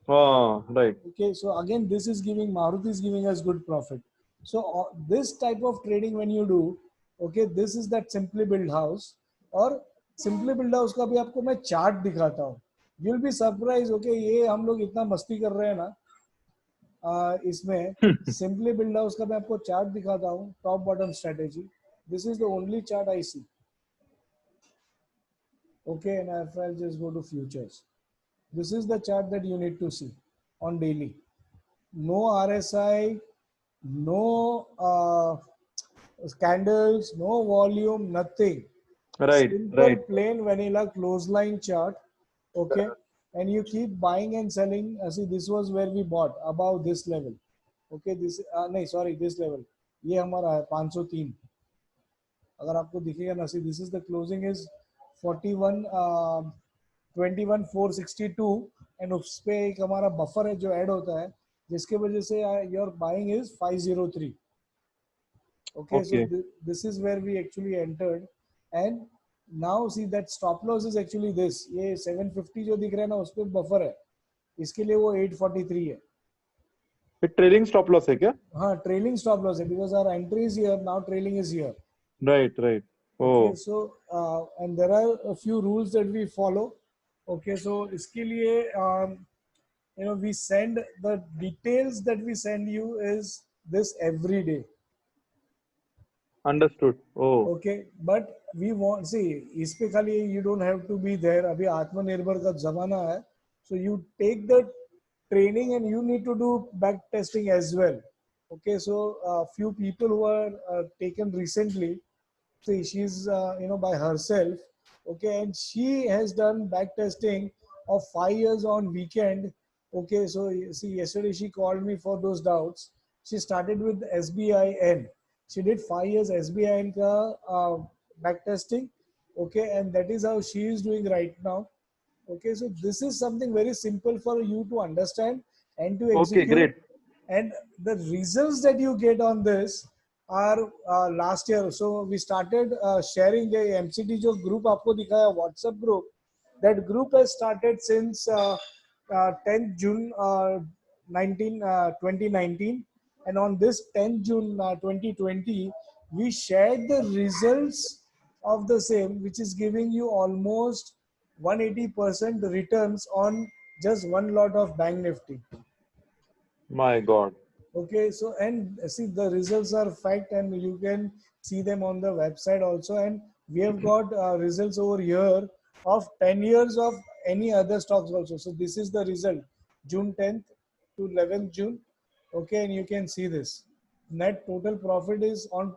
हाँ. Right. Okay, so again, this is giving, Maruti is giving us good profit. So this type of trading when you do, okay, this is that Simply Build House. और Simply Build House का भी आपको मैं chart दिखाता हूँ. You'll be surprised. Okay, ये हम लोग इतना मस्ती कर रहे हैं ना इसमें. Simply Build House का मैं आपको चार्ट दिखाता हूँ. Top bottom strategy. This is the only chart I see. Okay, and if I'll just go to futures, this is the chart that you need to see on daily. No RSI, no candles, no volume, nothing. Right. Simple right. plain vanilla clothesline chart. Okay, and you keep buying and selling. See, this was where we bought above this level. Okay, this नहीं sorry, this level. ये हमारा है 503. अगर आपको दिखेगा ना, see this is the closing is 41 21,462, and उस पे एक हमारा बफर है जो ऐड होता है, जिसके वजह से your buying is 503. Okay, so okay. this is where we actually entered, and now see that stop loss is actually this. ये 750 जो दिख रहा है ना, उस पे बफर है, इसके लिए वो 843 है. ये ट्रेलिंग स्टॉप लॉस है क्या? हाँ, ट्रेलिंग स्टॉप लॉस है, because our entry is here, now trailing is here. Right. Right. Okay, oh. so and there are a few rules that we follow. Okay, so इसके लिए we send the details that we send you is this every day. Understood. Oh. Okay, but we want, see, इस पे खाली you don't have to be there. अभी आत्मनिर्भर का जमाना है, so you take the training and you need to do back testing as well. Okay, so few people who are taken recently, see, she's by herself. Okay, and she has done back testing of 5 years on weekend. Okay, so see, yesterday she called me for those doubts. She started with SBIN. She did 5 years SBIN ka back testing. Okay, and that is how she is doing right now. Okay, so this is something very simple for you to understand and to okay. execute. Great. And the results that you get on this, our last year. So we started sharing a MCD जो group आपको दिखाया WhatsApp group. That group has started since 10th June 2019, and on this 10th June 2020 we shared the results of the same, which is giving you almost 180% returns on just one lot of Bank Nifty. My God. Okay, so and see the results are fact, and you can see them on the website also. And we have got results over here of 10 years of any other stocks also. So this is the result, June 10th to 11th June. Okay, and you can see this. Net total profit is on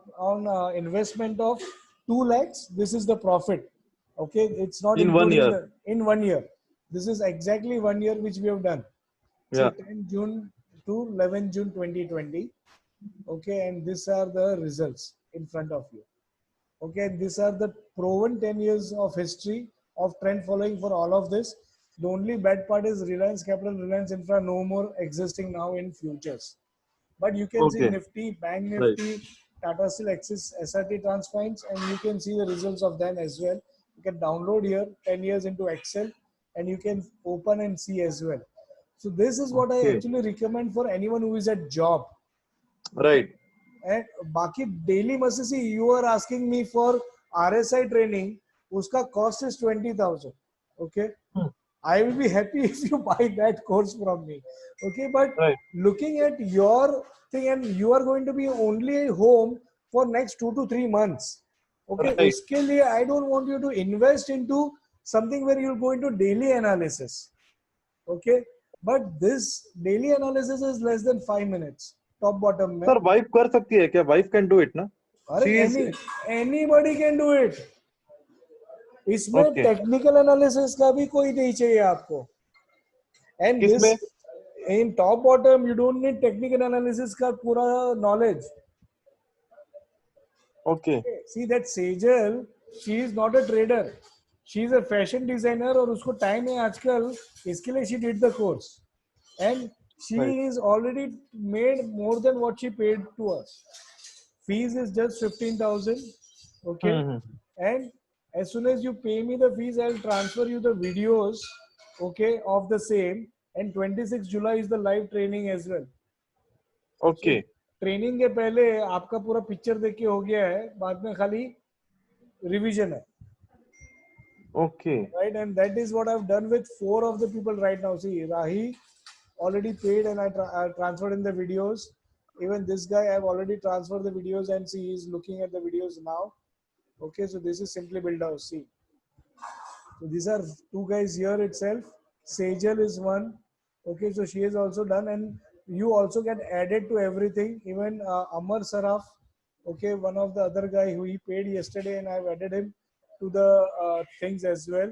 investment of 2 lakhs. This is the profit. Okay, it's not In 1 including year. the in 1 year. This is exactly 1 year which we have done. See, Yeah. 10 June to 11 June 2020. Okay, and these are the results in front of you. Okay, and these are the proven 10 years of history of trend following for all of this. The only bad part is Reliance Capital, Reliance Infra no more existing now in futures. But you can see Okay. Nifty, Bank Right. Nifty, Tata Steel, Axis, SRT Transfinds, and you can see the results of them as well. You can download here 10 years into Excel, and you can open and see as well. So this is what I Okay. actually recommend for anyone who is at job. Right. And बाकी daily must see, you are asking me for RSI training, उसका cost is 20,000. Okay, I will be happy if you buy that course from me. Okay, but Right. looking at your thing, and you are going to be only home for next 2 to 3 months. Okay, Right. उसके लिए I don't want you to invest into something where you'll go into daily analysis. Okay, but this daily analysis is less than 5 minutes, top bottom में. Sir wife कर सकती है क्या? Wife can do it ना? अरे She is anybody can do it. इसमें okay. Technical analysis का भी कोई नहीं चाहिए आपको. And this किसमें? in top bottom you don't need technical analysis का पूरा knowledge. Okay. See that Sejal, she is not a trader. She is a fashion designer और उसको time है आजकल, इसके लिए she did the course. And she Right. is already made more than what she paid to us. Fees is just 15,000. Okay. And as soon as you pay me the fees, I'll transfer you the videos, okay, of the same. And 26 July is the live training as well. Okay. Training के पहले आपका पूरा picture देख के हो गया है, बाद में खाली रिवीजन है. Okay. Right, and that is what I've done with 4 of the people right now. See, Rahi already paid, and I transferred in the videos. Even this guy, I've already transferred the videos, and see, he's looking at the videos now. Okay, so this is Simply Build House. See, so these are 2 guys here itself. Sejal is one. Okay, so she is also done, and you also get added to everything. Even Amar Saraf, okay, one of the other guy who he paid yesterday, and I've added him to the things as well.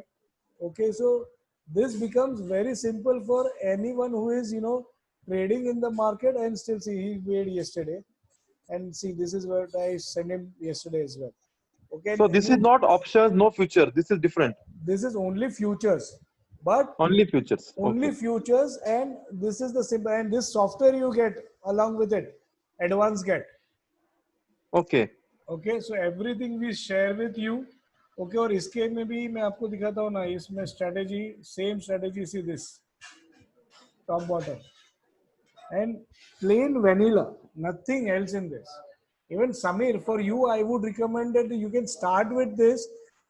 Okay, so this becomes very simple for anyone who is, trading in the market, and still see he paid yesterday, and see this is what I sent him yesterday as well. Okay, So this is not options, no future. This is different. this is only futures, but Only futures. only Okay. futures, and this is the simple, and this software you get along with it, advance get. Okay. Okay, so everything we share with you. Okay, और इसके में भी मैं आपको दिखाता हूँ ना, इसमें strategy, same strategy, see this, top bottom, and plain vanilla, nothing else in this. Even Samir, for you I would recommend that you can start with this.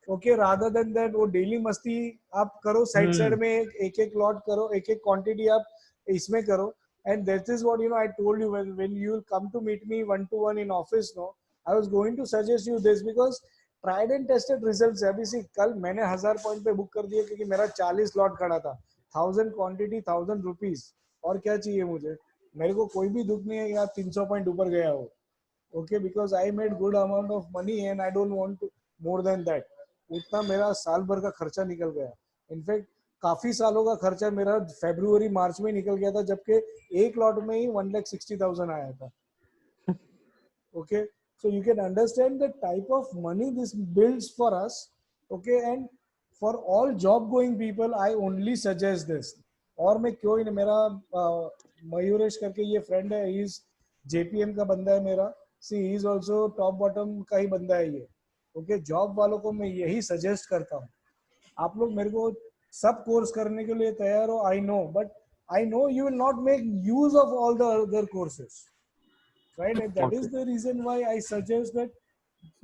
Okay, rather than that वो daily मस्ती आप करो, side में एक एक lot करो, एक एक क्वांटिटी आप इसमें करो. And that is what I told you when you will come to meet me 1-to-1 in office. No, I was going to suggest you this because tried and tested results है. अभी सी कल मैंने 1000 point पे book कर दिया क्योंकि मेरा 40 lot खड़ा था, 1000 क्वांटिटी, 1000 रुपीज, और क्या चाहिए मुझे. मेरे को कोई भी दुख नहीं है यार 300 पॉइंट ऊपर गया हो. Okay, because I made good amount of money and I don't want to more than that. उतना मेरा साल भर का खर्चा निकल गया. इनफैक्ट काफी सालों का खर्चा मेरा फरवरी मार्च में निकल गया था, जबकि एक लॉट में ही 1,60,000 आया था. Okay, so you can understand the type of money this builds for us. Okay, and for all job going people I only suggest this. और मैं क्यों ही मेरा मयूरेश करके ये फ्रेंड है, ही इज JPM का बंदा है मेरा. See he is also top bottom का ही बंदा है ये. ओके, जॉब वालों को मैं यही सजेस्ट करता हूँ, आप लोग मेरे को सब कोर्स करने के लिए तैयार हो, I know, but I know you will not make use of all the other courses, right? And that is Okay. The reason why I suggest that.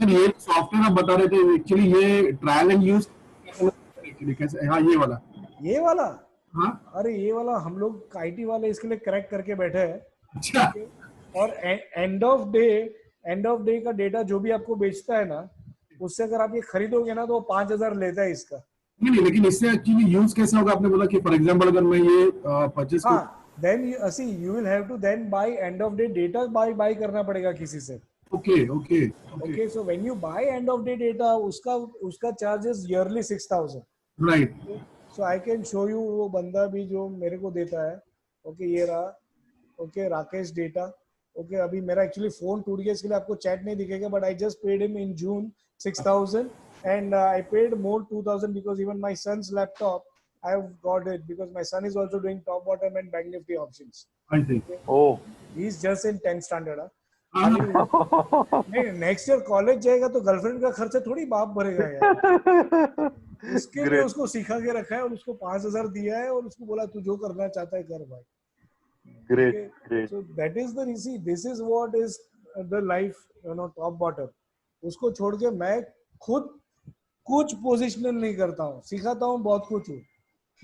Sir ये सॉफ्टवेयर आप बता रहे थे एक्चुअली ये ट्रायल एंड यूज एक्चुअली कैसे, हाँ ये वाला, ये वाला, हाँ अरे ये वाला हम लोग आईटी वाले इसके लिए क्रैक करके बैठे हैं. अच्छा ओके, और एंड ऑफ डे का डेटा जो भी आपको बेचता है ना, उससे अगर आप ये खरीदोगे ना तो वो 5,000 लेता है इसका. नहीं नहीं, लेकिन इससे एक्चुअली यूज कैसा होगा, आपने बोला कि फॉर एग्जांपल अगर मैं ये परचेज को, हाँ, then you will have to then buy end of day data, buy करना पड़ेगा किसी से. Okay okay okay Okay, so when you buy end of day data, उसका charge is yearly 6,000. Right, So I can show you वो बंदा भी जो मेरे को देता है. Okay, ये रहा. Okay, Rakesh data. Okay, अभी मेरा एक्चुअली फोन टूट गया, इसके लिए आपको चैट नहीं दिखेगा, but I just paid him in June 6,000 and I paid more 2,000 because even my son's laptop I have got it because my son is also doing top bottom and bank nifty options. I think, Oh. He's just in 10th standard. नहीं, next year college जाएगा तो girlfriend का खर्चा थोड़ी बाप भरेगा यार. उसके लिए Great. उसको सिखा के रखा है और उसको 5,000 दिया है और उसको बोला तू जो करना चाहता है कर भाई. Great. Okay, Great. so that is the reason. This is what is the life, you know, top bottom. उसको छोड़ के मैं खुद कुछ पोजिशनल नहीं करता हूँ, सिखाता हूँ बहुत कुछ हूँ,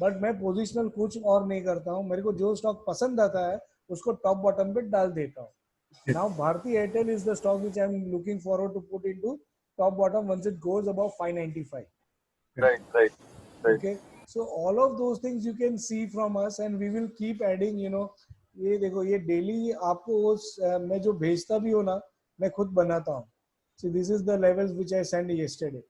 बट मैं पोजिशनल कुछ और नहीं करता हूँ. मेरे को जो स्टॉक पसंद आता है उसको टॉप बॉटम पे डाल देता हूँ. Now Bharti Airtel is the stock which I am looking forward to put into top bottom once it goes above 595. Right. Right. Right. Okay, so all of those things you can see from us and we will keep adding, you know. ये देखो, ये daily आपको उस मैं जो भेजता भी हूँ ना, मैं खुद बनाता हूँ. So this is the levels which I sent yesterday.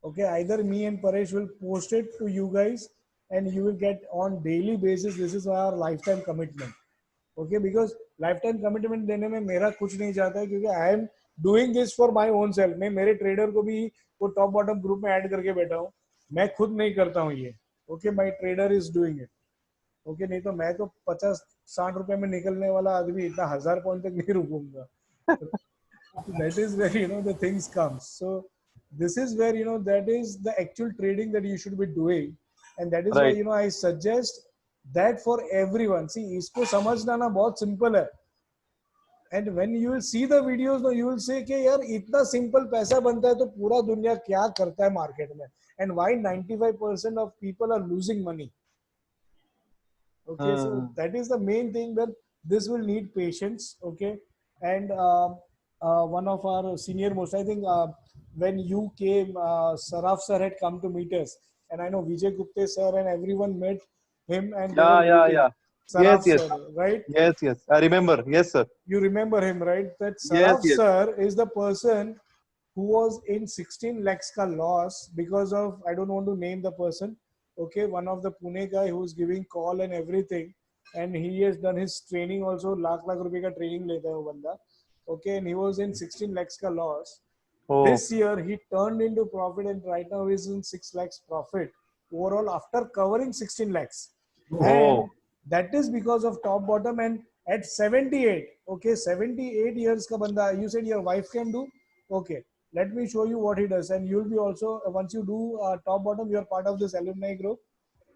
Okay, either me and Paresh will post it to you guys and you will get on daily basis. This is our lifetime commitment. Okay, because lifetime commitment देने में मेरा कुछ नहीं जाता है, क्योंकि I am doing this for my own self. मैं मेरे ट्रेडर को भी वो टॉप बॉटम ग्रुप में ऐड करके बैठा हूँ, मैं खुद नहीं करता हूँ ये. Okay, my trader is doing it. Okay, नहीं तो मैं तो 50-60 रुपए में निकलने वाला आदमी इतना 1,000 पॉइंट तक नहीं रुकूंगा. That is where, you know, the things comes. So this is where, you know, that is the actual trading that you should be doing, and that is why, Right. you know, I suggest that for everyone. See, इसको समझना ना बहुत simple है. And when you will see the videos, no, you will say कि यार इतना simple पैसा बनता है तो पूरा दुनिया क्या करता है market में, and why 95% of people are losing money. Okay, so that is the main thing, that this will need patience. Okay, and one of our senior most, I think, when you came, Saraf sir had come to meet us, and I know Vijay Gupte sir and everyone met him, and they were Yeah. waiting. Yeah. Saraf Yes. sir, right? Yes. I remember. Yes, sir. You remember him, right? That Yes. Saraf sir is the person who was in 16 lakhs ka loss because of, I don't want to name the person. Okay, one of the Pune guy who's giving call and everything, and he has done his training also. lakh रुपए का training लेता है वो बंदा. Okay, and he was in 16 lakhs ka loss. Oh. This year he turned into profit, and right now he's in 6 lakhs profit overall after covering 16 lakhs. And that is because of top bottom. And at 78, okay, 78 years ka banda, you said your wife can do. Okay, let me show you what he does, and you'll be also, once you do top bottom, you're part of this alumni group,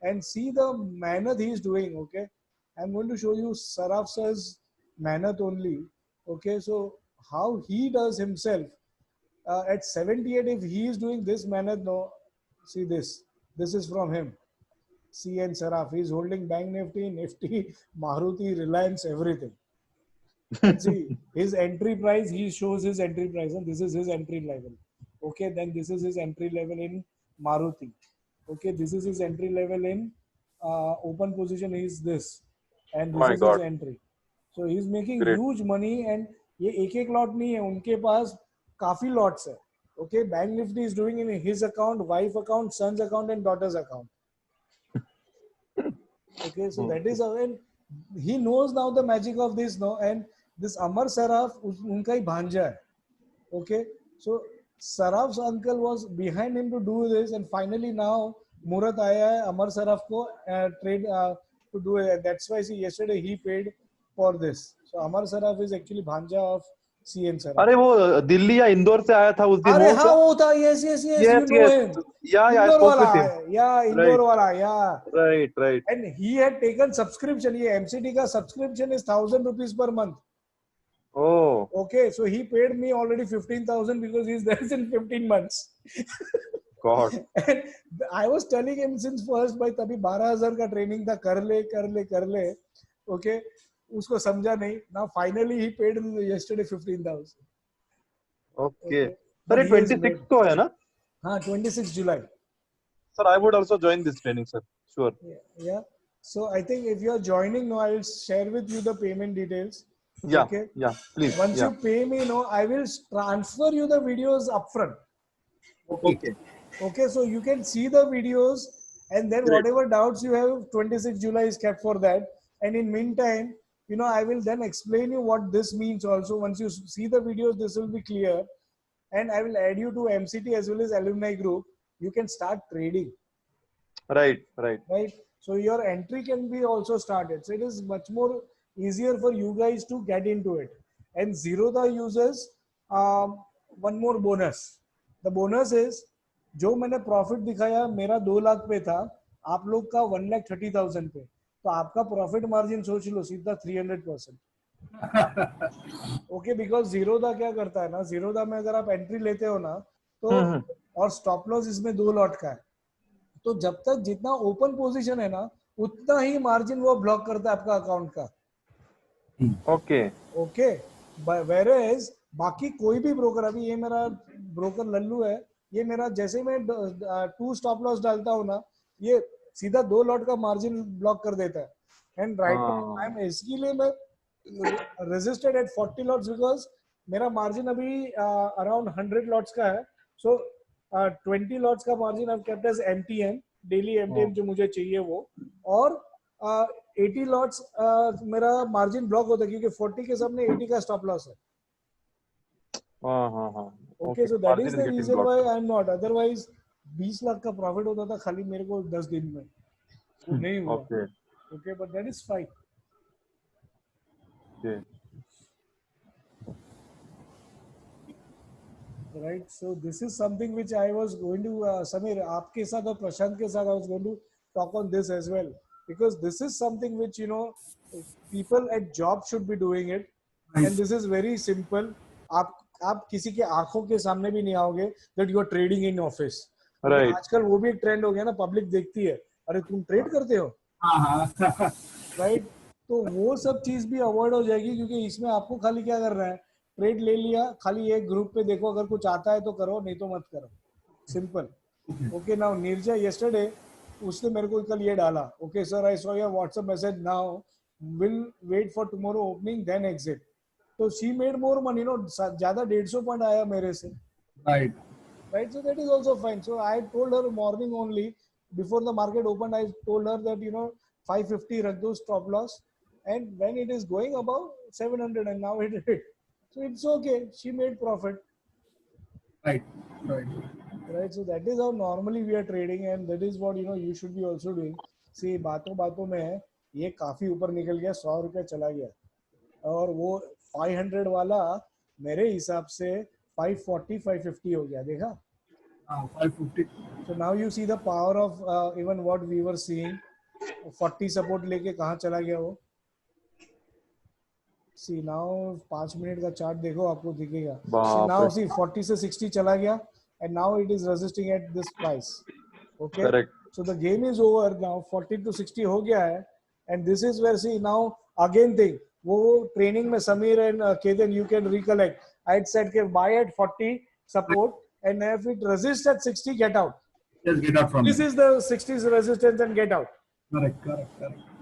and see the mehnat he is doing. Okay, I'm going to show you Saraf sir's mehnat only. Okay, so how he does himself at 78, if he is doing this mehnat, no, see this is from him. C and Saraf, he's holding Bank Nifty, Nifty, Maruti, Reliance, everything. And see his entry price, he shows his entry price, and this is his entry level. Okay, then this is his entry level in Maruti. Okay, this is his entry level in open position is this, and this My is his God. entry. So he's making Great. huge money, and ये एक lot नहीं है, उनके पास काफी lots है. Okay, Bank Nifty is doing in his account, wife account, son's account, and daughter's account. Okay, so that is how, and he knows now the magic of this, no, and this Amar Saraf, उनका ही भांजा है. Okay, so Saraf's uncle was behind him to do this, and finally now Murat आया है Amar Saraf को trade to do it. That's why see yesterday he paid for this. So Amar Saraf is actually bhanja of CN Saraf. अरे वो दिल्ली या इंदौर से आया था उस दिन, अरे वो हाँ क्या? वो था, yes yes yes, you Yes, know yes. him. Yeah, I Indore spoke wala, with him. yeah, Indore Right. wala, yeah. Right. And he had taken subscription. ये MCT का subscription is 1,000 rupees per month. Oh, Okay, so he paid me already 15,000 because he's there in 15 months. God. And I was telling him since first, भाई तभी 12,000 का training था, कर ले, okay, उसको समझा नहीं. Now finally he paid yesterday 15,000. Okay. Okay, Sir, but ये he has 26 made, को है ना? हाँ 26 July. Sir, I would also join this training, sir. Sure. Yeah. So I think if you are joining now, I will share with you the payment details. Yeah. Okay. Yeah. Please. Once Yeah. you pay me, no, I will transfer you the videos upfront. Okay. Okay, so you can see the videos, and then Great. whatever doubts you have, 26 July is kept for that. And in meantime, you know, I will then explain you what this means also. Once you see the videos, this will be clear. And I will add you to MCT as well as alumni group. You can start trading, Right. right? So your entry can be also started. So it is much more easier for you guys to get into it. And Zerodha uses one more bonus. The bonus is, जो मैंने profit दिखाया मेरा 2 लाख पे था, आप लोग का 1,30,000 पे, तो आपका प्रॉफिट मार्जिन सोच लो सीधा 300%. ओके, बिकॉज जीरोधा क्या करता है ना, जीरोधा में अगर आप एंट्री लेते हो ना तो और स्टॉप लॉस इसमें 2 लॉट का है, तो जब तक जितना ओपन पोजीशन है ना उतना ही मार्जिन वो ब्लॉक करता है आपका अकाउंट का. Okay. ओके, वेयरएज बाकी कोई भी ब्रोकर, अभी ये मेरा ब्रोकर लल्लू है, ये मेरा जैसे मैं 2 स्टॉप लॉस डालता हूँ ना, ये सीधा 2 लॉट का मार्जिन ब्लॉक कर देता है. And right now I am, इसके लिए मैं रेजिस्टेड एट 40 लॉट्स बिकॉज मेरा मार्जिन अभी अराउंड 100 लॉट्स का है. सो 20 लॉट्स का margin I kept as MTM, daily MTM जो मुझे चाहिए वो, और 80 लॉट्स मेरा मार्जिन ब्लॉक होता है क्योंकि 40 के सामने 80 का स्टॉप लॉस है. Okay, so that is the reason why I am not, otherwise 20 lakh का प्रॉफिट होता था खाली मेरे को 10 दिन में, वो नहीं हुआ. Okay, but that is fine. Right, so this is something which I was going to Samir, आपके साथ और प्रशांत के साथ I was going to talk on this as well, because this is something which, you know, people at job should be doing it, and this is very simple. आप किसी के आंखों के सामने भी नहीं आओगे that you are trading in office. Right. आजकल वो भी एक ट्रेंड हो गया ना, पब्लिक देखती है, अरे तुम ट्रेड करते हो, राइट? तो वो सब चीज भी अवॉइड हो जाएगी, क्योंकि इसमें आपको खाली क्या करना है, ट्रेड ले लिया, खाली एक ग्रुप पे देखो, अगर कुछ आता है तो करो, नहीं तो मत करो, simple. Okay, now Neerja yesterday उसने मेरे को कल ये डाला, okay sir I saw your WhatsApp message, now will wait for tomorrow opening then exit. तो she made more money, no, ज्यादा 150 पॉइंट आया मेरे से, right? So that is also fine. So I told her morning only before the market opened, I told her that, you know, 550 rakh do stop loss, and when it is going above 700 and now it hit, so it's okay, she made profit. Right. So that is how normally we are trading, and that is what, you know, you should be also doing. See, बातों में ये काफी ऊपर निकल गया, 100 रुपया चला गया, और वो 500 वाला मेरे हिसाब से 540 550 हो गया, देखा? 550. So now you see the power of even what we were seeing. 40 support लेके कहाँ चला गया वो? See now 5 मिनट का चार्ट देखो, आपको दिखेगा. So now see 40 से 60 चला गया, and now it is resisting at this price. Okay. Correct. So the game is over now. 40 to 60 हो गया है, and this is where, see now again thing. वो ट्रेनिंग में Sameer and Ketan, you can recollect, I had said के buy at 40 support, and if it resists at 60, get out. Just get out from This is the 60s resistance and get out. Correct.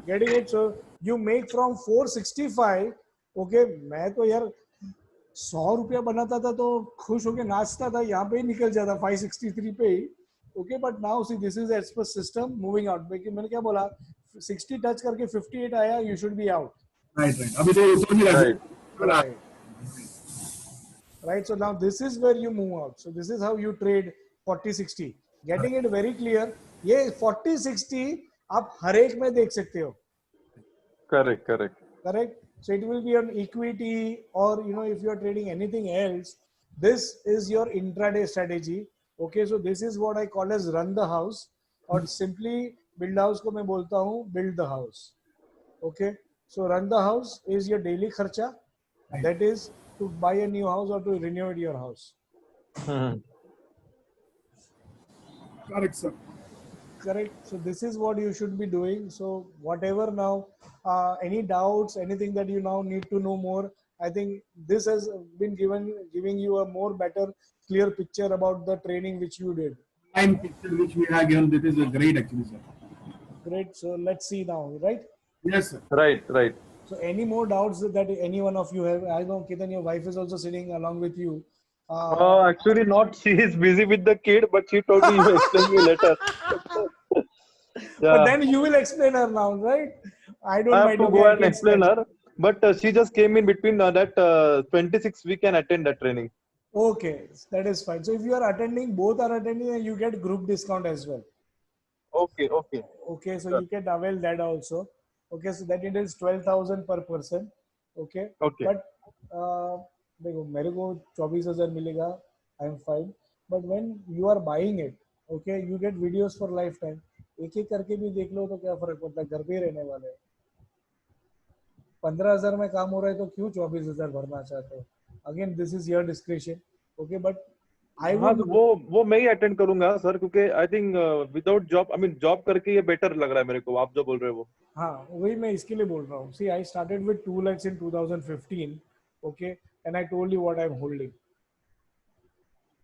Getting it? So you make from 465. Okay, मैं तो यार 100 रुपया बनाता था तो खुश होके नाचता था, यहाँ पे ही निकल जाता 563 पे ही. Okay, but now see this is as per system moving out. मैंने क्या बोला, 60 टच करके 58 आया, you should be out. Right. अभी तो ऊपर नहीं रहा. Right. So now this is where you move out. So this is how you trade 40-60. Getting it very clear. ये 40-60 आप हर एक में देख सकते हो. Correct. So it will be on equity, or if you are trading anything else, this is your intraday strategy. Okay, so this is what I call as run the house, or simply build house को मैं बोलता हूँ build the house. Okay, so run the house is your daily kharcha, that is to buy a new house or to renovate your house. Correct, sir. Correct. So this is what you should be doing. So whatever now, any doubts, anything that you now need to know more, I think this has been giving you a more better, clear picture about the training which you did. Line picture which we have given, this is a great actually, sir. Great. So let's see now, right? Yes, sir. Right, right. So any more doubts that any one of you have? I know Ketan, your wife is also sitting along with you. Actually, not. She is busy with the kid, but she told me you explain me later. But then you will explain her now, right? I don't I have mind. to Okay, go I and can explain stand. her. But she just came in between that 26 we can attend that training. Okay, that is fine. So if you are attending, both are attending, and you get group discount as well. Okay, okay. Okay, so Sure. you can avail that also. Okay, so that it is 12,000 per person. Okay, Okay. but देखो मेरे को 24,000 मिलेगा. I am fine. But when you are buying it, okay, you get videos for lifetime. एक एक करके भी देख लो तो क्या फर्क पड़ता है, घर पे ही रहने वाले हैं. 15,000 में काम हो रहा है तो क्यों 24,000 भरना चाहते हो? Again, this is your discretion. Okay, but I हाँ, would. तो वो मैं ही अटेंड करूंगा सर, क्योंकि I think without job, I mean job करके ये बेटर लग रहा है मेरे को, आप जो बोल रहे हो वो. हाँ, वही मैं इसके लिए बोल रहा हूँ. See, I started with 2 lakhs in 2015. Okay, and I told you what I'm holding.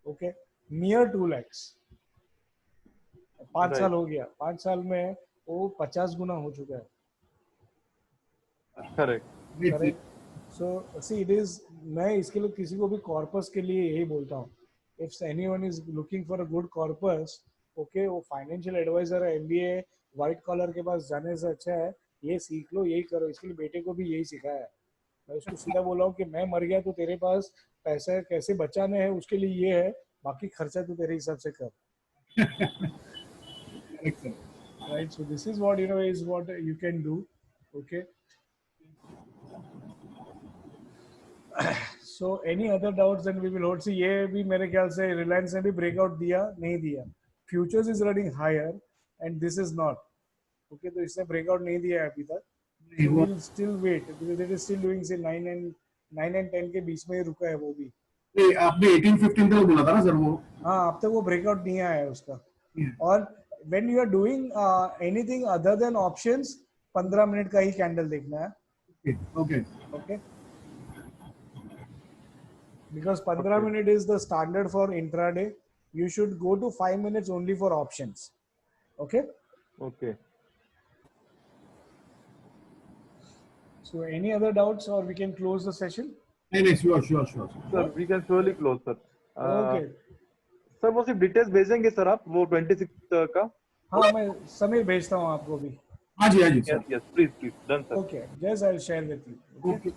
Okay, near 2 lakhs. 5 साल हो गया. 5 साल में वो 50 गुना हो चुका है. Correct. Correct. So see it is, मैं इसके लिए किसी को भी कॉर्पस के लिए यही बोलता हूँ. If anyone is looking for a good corpus, okay, वो फाइनेंशियल एडवाइजर है, एमबीए व्हाइट कॉलर के पास जाने से अच्छा है ये सीख लो, यही करो. इसके लिए बेटे को भी यही सिखाया है. मैं उसको सीधा बोला हूँ कि मैं मर गया तो तेरे पास पैसे कैसे बचाने हैं उसके लिए ये है, बाकी खर्चा तो तेरे हिसाब से कर. Correct, sir. Right, so this is what is what you can do. Okay. So any other doubts, then we will hold. See, ये भी मेरे ख्याल से रिलायंस ने भी ब्रेकआउट दिया नहीं दिया. Futures is running higher and this is not. Okay, तो इसने ब्रेकआउट नहीं दिया है अभी तक. So we'll still wait because it is still doing say 9 and 10 के बीच में ही रुका है वो भी. ये आपने 18-15 तक बोला था ना सर वो. हाँ, अब तक वो ब्रेकआउट नहीं आया है उसका. और when you are doing anything other than options, 15 minute का ही कैंडल देखना है. Okay. Okay. Because 15 minute is the standard for intraday. You should go to 5 minutes only for options. Okay. Okay. So any other doubts, or we can close the session? नहीं, sure. Sir, we can surely close, sir. Okay. Sir वो सिर्फ details भेजेंगे sir आप, वो 26 का. हाँ, मैं समीर भेजता हूँ आपको भी. हाँ जी Yes, sir. yes, please, done, sir. Okay. Just I'll share with you. Okay. Okay.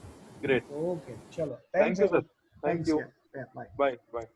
Great. Okay. चलो. Thank you, sir. Thank Thanks. you. Yeah. Bye. Bye.